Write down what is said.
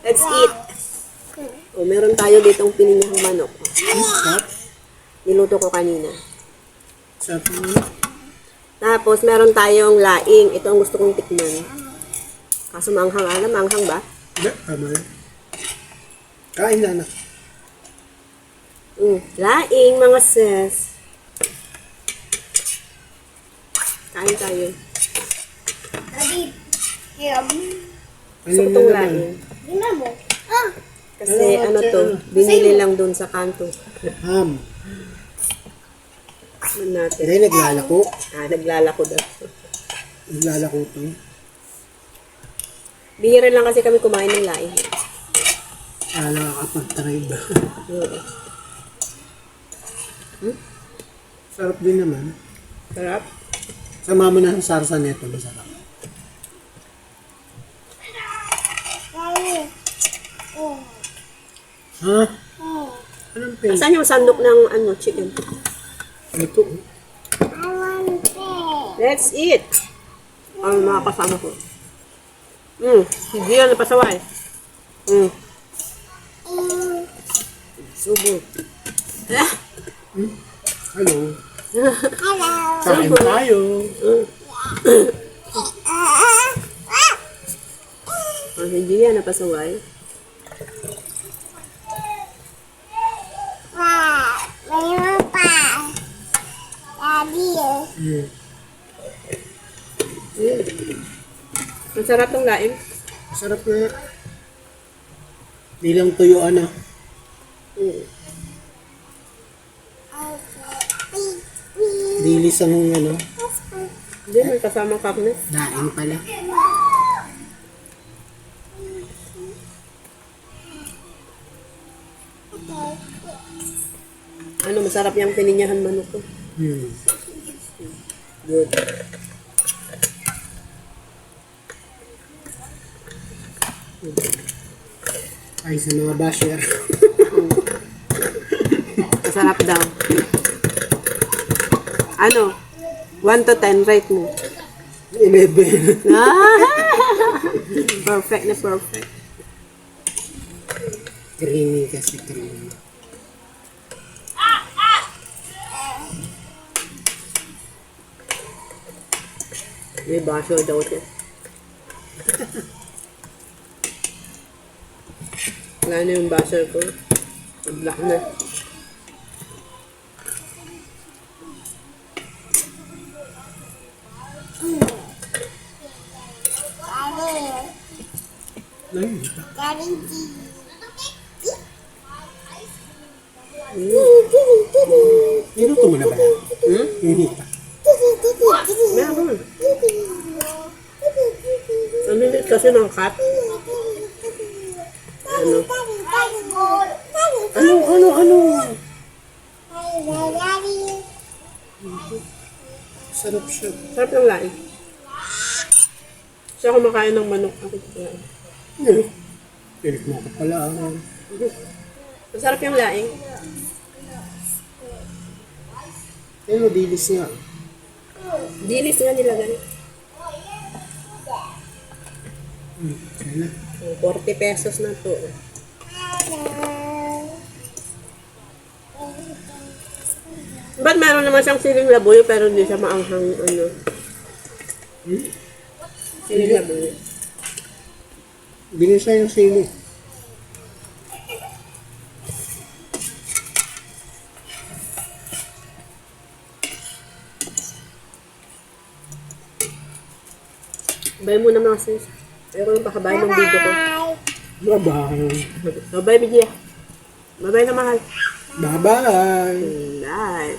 Let's eat. O, meron tayo ditong pininyang manok. Niluto ko kanina. Sarap mo. Tapos, meron tayong laing. Ito ang gusto kong tikman. Kaso maanghang. Alam, maanghang ba? Hindi, tama yan. Kain na anak. Laing, mga sis. Kain tayo. Daddy, here. Gusto ko itong laing. Tingnan mo. Kasi ano to, binili lang dun sa kanto. Ham. Ano natin? Hindi, naglalako. Naglalako daw. Naglalako to. Bihira lang kasi kami kumain ng laing. Nakakapag-try ba? Sarap din naman. Sarap. Sama mo na ang sarsa nito. Masarap. Daddy. Oh. Ha? Oh. Anong pin? Saan yung sandok ng chicken? Ito. I want it. Let's eat! Ang mga kasama ko. Hindi yan napasaway. Subo. Hello. Hello. Kain tayo. Hindi yan napasaway. Wow. Mayroon pa. Daddy. Masarap tong laing. Masarap na. Di lang tuyuan ah. Dilis ang ano. Hindi, may kasamang karne. Daing pala. Ano, masarap yung pininyahan manok ko. Good. Ay, sa mga basher. Masarap daw. Ano? 1 to 10, rate mo. 11. Perfect na perfect. Creamy kasi creamy. May basher daw siya. Wala na yung basher ko. Black na. Ayun. Daddy. Niluto mo na ba? Hindi pa. Meron. Ang lilit kasi ng cat. Ano? Ano? Sarap siya. Sarap ng laing. Siya kumakain ng manok. Ako kumakain. Pilit mo ako pala. Masarap yung laing. Ayun, dilis nga. Dilis nga nilagay. Kaya na. 40 pesos na to. Ba't meron naman siyang siling labuyo pero hindi siya maanghang siling labuyo. Binisa yung sili. Bye muna mga sis. Ayoko yung pakabayan ng video ko. Bye-bye. So, bye, Bijia. Bye-bye na mahal. Bye-bye. Bye.